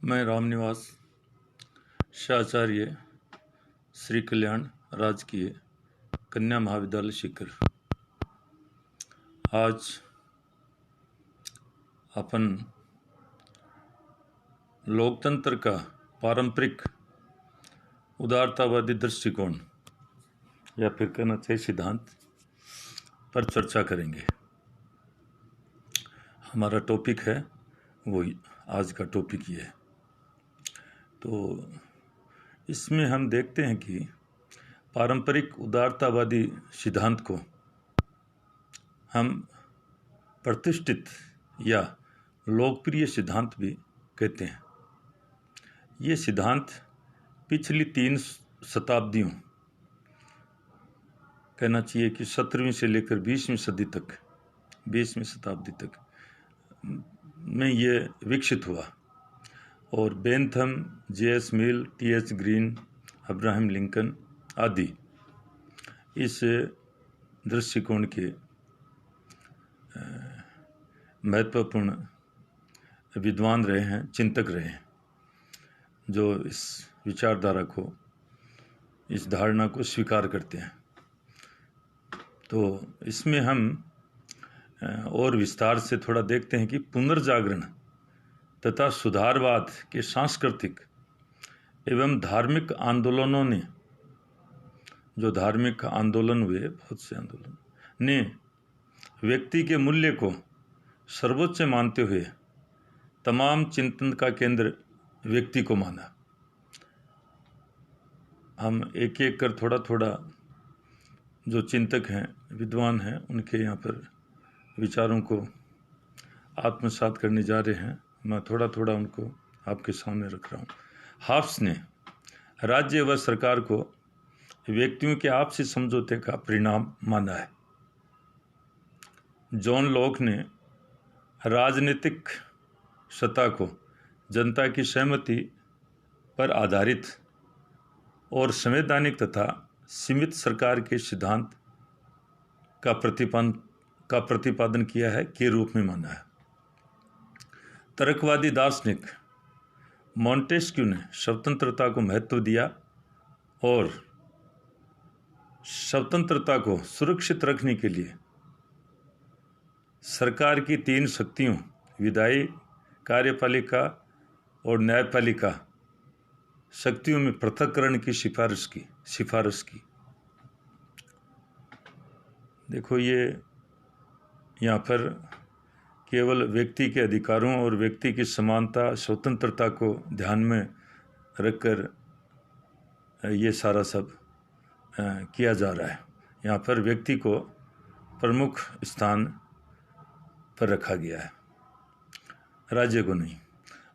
मैं रामनिवास शाचार्य श्री कल्याण राजकीय कन्या महाविद्यालय सीकर आज अपन लोकतंत्र का पारंपरिक उदारतावादी दृष्टिकोण या फिर कहना चाहिए सिद्धांत पर चर्चा करेंगे। हमारा टॉपिक है वो आज का टॉपिक ये है। तो इसमें हम देखते हैं कि पारंपरिक उदारतावादी सिद्धांत को हम प्रतिष्ठित या लोकप्रिय सिद्धांत भी कहते हैं। ये सिद्धांत पिछली 3 शताब्दियों कहना चाहिए कि 17वीं से लेकर 20वीं शताब्दी तक में ये विकसित हुआ और बेंथम, J.S. मिल, T.H. ग्रीन, अब्राहम लिंकन आदि इस दृष्टिकोण के महत्वपूर्ण विद्वान रहे हैं, चिंतक रहे हैं, जो इस विचारधारा को, इस धारणा को स्वीकार करते हैं। तो इसमें हम और विस्तार से थोड़ा देखते हैं कि पुनर्जागरण तथा सुधारवाद के सांस्कृतिक एवं धार्मिक आंदोलनों ने, जो धार्मिक आंदोलन हुए, बहुत से आंदोलन ने व्यक्ति के मूल्य को सर्वोच्च मानते हुए तमाम चिंतन का केंद्र व्यक्ति को माना। हम एक एक कर थोड़ा थोड़ा जो चिंतक हैं, विद्वान हैं, उनके यहाँ पर विचारों को आत्मसात करने जा रहे हैं। मैं थोड़ा थोड़ा उनको आपके सामने रख रहा हूँ। हाफ्स ने राज्य व सरकार को व्यक्तियों के आपसी समझौते का परिणाम माना है। जॉन लॉक ने राजनीतिक सत्ता को जनता की सहमति पर आधारित और संवैधानिक तथा सीमित सरकार के सिद्धांत का प्रतिपादन किया है के रूप में माना है। तर्कवादी दार्शनिक मॉन्टेस्क्यू ने स्वतंत्रता को महत्व दिया और स्वतंत्रता को सुरक्षित रखने के लिए सरकार की 3 शक्तियों, विधायी, कार्यपालिका और न्यायपालिका शक्तियों में पृथक्करण की सिफारिश की। देखो, ये यहाँ पर केवल व्यक्ति के अधिकारों और व्यक्ति की समानता, स्वतंत्रता को ध्यान में रखकर ये सारा सब किया जा रहा है। यहाँ पर व्यक्ति को प्रमुख स्थान पर रखा गया है, राज्य को नहीं।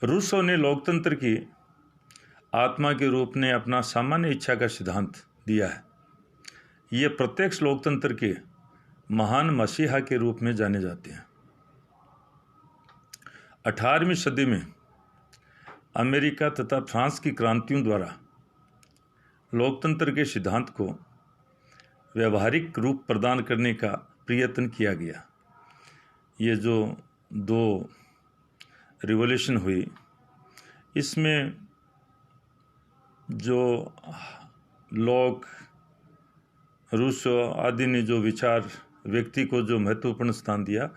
रूसो ने लोकतंत्र की आत्मा के रूप में अपना सामान्य इच्छा का सिद्धांत दिया है। ये प्रत्यक्ष लोकतंत्र के महान मसीहा के रूप में जाने जाते हैं। 18वीं सदी में अमेरिका तथा फ्रांस की क्रांतियों द्वारा लोकतंत्र के सिद्धांत को व्यवहारिक रूप प्रदान करने का प्रयत्न किया गया। ये जो 2 रिवॉल्यूशन हुई, इसमें जो लॉक, रूसो आदि ने जो विचार व्यक्ति को जो महत्वपूर्ण स्थान दिया,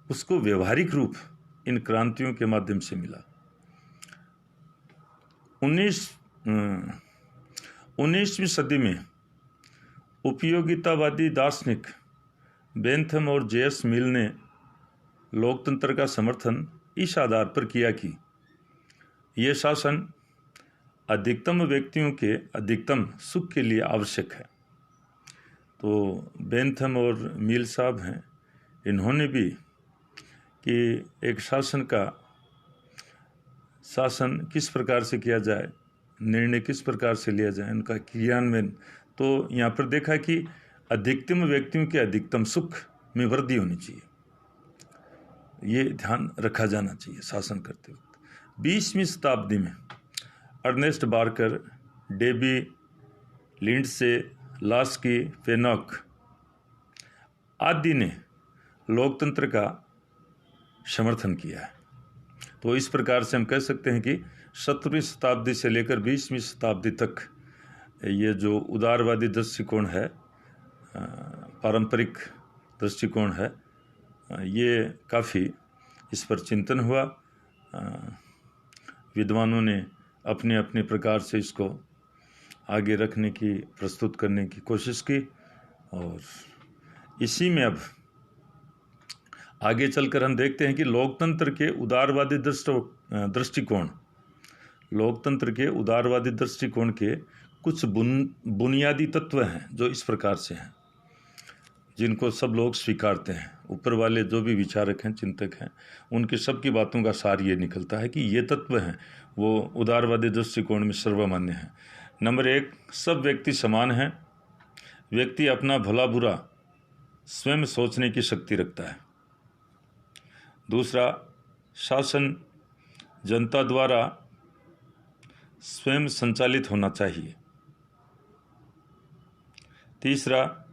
उसको व्यवहारिक रूप इन क्रांतियों के माध्यम से मिला। 19वीं सदी में उपयोगितावादी दार्शनिक बेंथम और J.S. मिल ने लोकतंत्र का समर्थन इस आधार पर किया कि यह शासन अधिकतम व्यक्तियों के अधिकतम सुख के लिए आवश्यक है। तो बेंथम और मिल साहब हैं, इन्होंने भी कि एक शासन किस प्रकार से किया जाए, निर्णय किस प्रकार से लिया जाए, उनका क्रियान्वयन। तो यहाँ पर देखा कि अधिकतम व्यक्तियों के अधिकतम सुख में वृद्धि होनी चाहिए, ये ध्यान रखा जाना चाहिए शासन करते वक्त। 20वीं शताब्दी में अर्नेस्ट बार्कर, डेबी लिंडसे, लास्की, फेनॉक आदि ने लोकतंत्र का समर्थन किया है। तो इस प्रकार से हम कह सकते हैं कि 17वीं शताब्दी से लेकर 20वीं शताब्दी तक ये जो उदारवादी दृष्टिकोण है, पारंपरिक दृष्टिकोण है, ये काफ़ी इस पर चिंतन हुआ। विद्वानों ने अपने अपने प्रकार से इसको आगे रखने की, प्रस्तुत करने की कोशिश की, और इसी में अब आगे चलकर हम देखते हैं कि लोकतंत्र के उदारवादी दृष्टिकोण के कुछ बुनियादी तत्व हैं जो इस प्रकार से हैं, जिनको सब लोग स्वीकारते हैं। ऊपर वाले जो भी विचारक हैं, चिंतक हैं, उनके सब की बातों का सार ये निकलता है कि ये तत्व हैं वो उदारवादी दृष्टिकोण में सर्वमान्य हैं। नंबर 1, सब व्यक्ति समान हैं। व्यक्ति अपना भला बुरा स्वयं सोचने की शक्ति रखता है। दूसरा, शासन जनता द्वारा स्वयं संचालित होना चाहिए। तीसरा,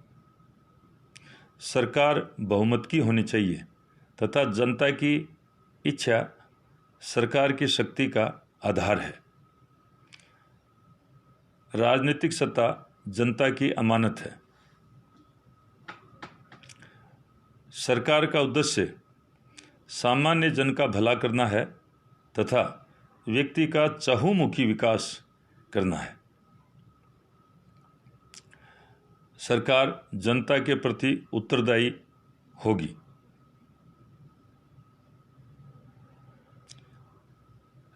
सरकार बहुमत की होनी चाहिए तथा जनता की इच्छा सरकार की शक्ति का आधार है। राजनीतिक सत्ता जनता की अमानत है। सरकार का उद्देश्य सामान्य जन का भला करना है तथा व्यक्ति का चहुमुखी विकास करना है। सरकार जनता के प्रति उत्तरदायी होगी।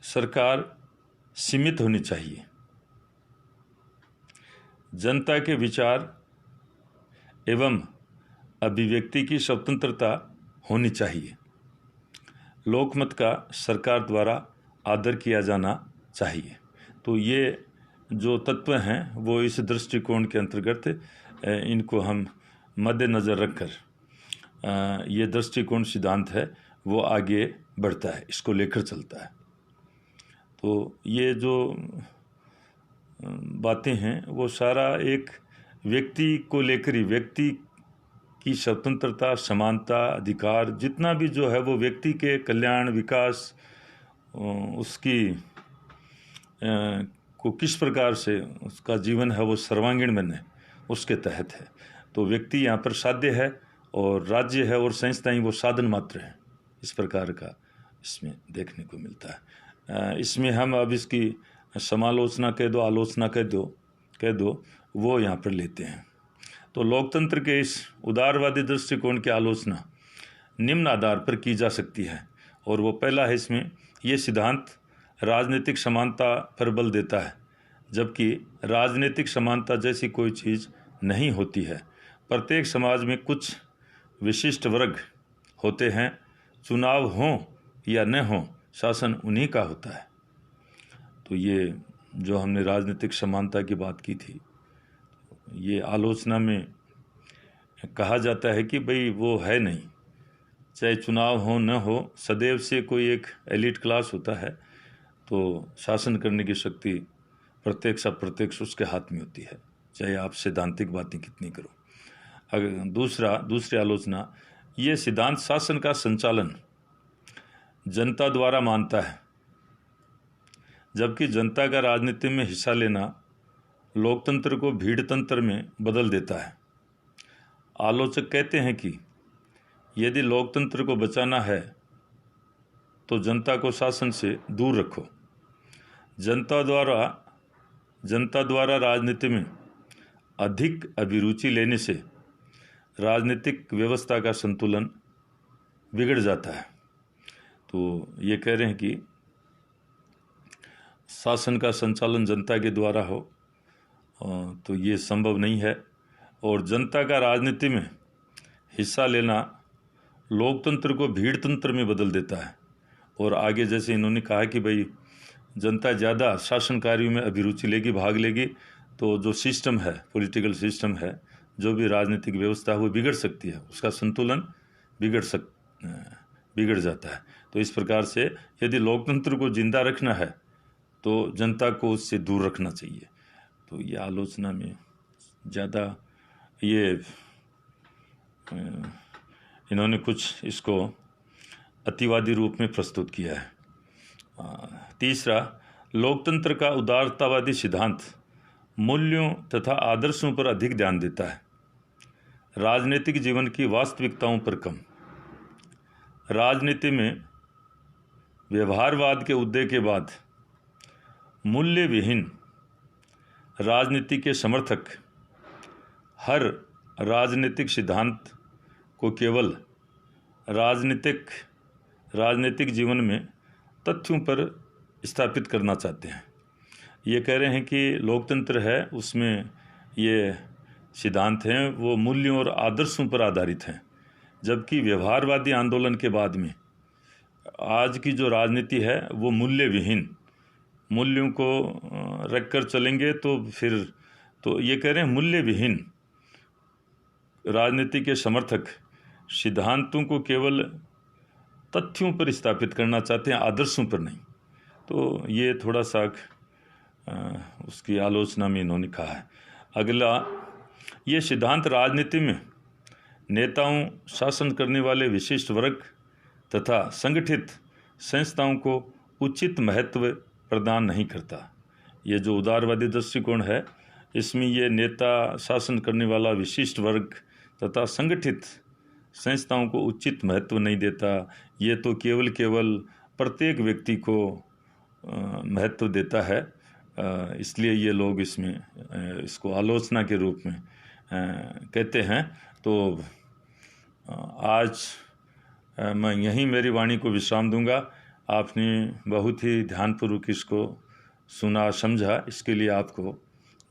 सरकार सीमित होनी चाहिए। जनता के विचार एवं अभिव्यक्ति की स्वतंत्रता होनी चाहिए। लोकमत का सरकार द्वारा आदर किया जाना चाहिए। तो ये जो तत्व हैं वो इस दृष्टिकोण के अंतर्गत इनको हम मद्देनज़र रखकर ये दृष्टिकोण सिद्धांत है वो आगे बढ़ता है, इसको लेकर चलता है। तो ये जो बातें हैं वो सारा एक व्यक्ति को लेकर ही, व्यक्ति की स्वतंत्रता, समानता, अधिकार जितना भी जो है वो व्यक्ति के कल्याण, विकास, उसकी को किस प्रकार से उसका जीवन है वो सर्वांगीण बने, उसके तहत है। तो व्यक्ति यहाँ पर साध्य है और राज्य है और संस्थाएं वो साधन मात्र हैं। इस प्रकार का इसमें देखने को मिलता है। इसमें हम अब इसकी समालोचना कह दो, आलोचना कह दो वो यहाँ पर लेते हैं। तो लोकतंत्र के इस उदारवादी दृष्टिकोण की आलोचना निम्न आधार पर की जा सकती है, और वो पहला है, इसमें ये सिद्धांत राजनीतिक समानता पर बल देता है, जबकि राजनीतिक समानता जैसी कोई चीज़ नहीं होती है। प्रत्येक समाज में कुछ विशिष्ट वर्ग होते हैं। चुनाव हो या न हो, शासन उन्हीं का होता है। तो ये जो हमने राजनीतिक समानता की बात की थी, ये आलोचना में कहा जाता है कि भाई वो है नहीं, चाहे चुनाव हो न हो, सदैव से कोई एक एलिट क्लास होता है, तो शासन करने की शक्ति प्रत्यक्ष अप्रत्यक्ष उसके हाथ में होती है, चाहे आप सैद्धांतिक बातें कितनी करो। अगर दूसरी आलोचना, ये सिद्धांत शासन का संचालन जनता द्वारा मानता है, जबकि जनता का राजनीति में हिस्सा लेना लोकतंत्र को भीड़तंत्र में बदल देता है। आलोचक कहते हैं कि यदि लोकतंत्र को बचाना है तो जनता को शासन से दूर रखो। जनता द्वारा राजनीति में अधिक अभिरुचि लेने से राजनीतिक व्यवस्था का संतुलन बिगड़ जाता है। तो ये कह रहे हैं कि शासन का संचालन जनता के द्वारा हो तो ये संभव नहीं है, और जनता का राजनीति में हिस्सा लेना लोकतंत्र को भीड़तंत्र में बदल देता है। और आगे जैसे इन्होंने कहा कि भाई जनता ज़्यादा शासन कार्यों में अभिरुचि लेगी, भाग लेगी, तो जो सिस्टम है, पॉलिटिकल सिस्टम है, जो भी राजनीतिक व्यवस्था है वो बिगड़ सकती है, उसका संतुलन बिगड़ जाता है। तो इस प्रकार से यदि लोकतंत्र को जिंदा रखना है तो जनता को उससे दूर रखना चाहिए। तो ये आलोचना में ज़्यादा ये इन्होंने कुछ इसको अतिवादी रूप में प्रस्तुत किया है। तीसरा, लोकतंत्र का उदारतावादी सिद्धांत मूल्यों तथा आदर्शों पर अधिक ध्यान देता है, राजनीतिक जीवन की वास्तविकताओं पर कम। राजनीति में व्यवहारवाद के उदय के बाद मूल्य विहीन राजनीति के समर्थक हर राजनीतिक सिद्धांत को केवल राजनीतिक जीवन में तथ्यों पर स्थापित करना चाहते हैं। ये कह रहे हैं कि लोकतंत्र है, उसमें ये सिद्धांत हैं वो मूल्यों और आदर्शों पर आधारित हैं, जबकि व्यवहारवादी आंदोलन के बाद में आज की जो राजनीति है वो मूल्य विहीन, मूल्यों को रखकर चलेंगे तो ये कह रहे हैं मूल्य विहीन राजनीति के समर्थक सिद्धांतों को केवल तथ्यों पर स्थापित करना चाहते हैं, आदर्शों पर नहीं। तो ये थोड़ा सा उसकी आलोचना में इन्होंने कहा है। अगला, ये सिद्धांत राजनीति में नेताओं, शासन करने वाले विशिष्ट वर्ग तथा संगठित संस्थाओं को उचित महत्व प्रदान नहीं करता। ये जो उदारवादी दृष्टिकोण है, इसमें ये नेता, शासन करने वाला विशिष्ट वर्ग तथा संगठित संस्थाओं को उचित महत्व नहीं देता। ये तो केवल प्रत्येक व्यक्ति को महत्व देता है, इसलिए ये लोग इसको आलोचना के रूप में कहते हैं। तो आज मैं यहीं मेरी वाणी को विश्राम दूंगा। आपने बहुत ही ध्यानपूर्वक इसको सुना, समझा, इसके लिए आपको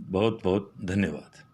बहुत बहुत धन्यवाद।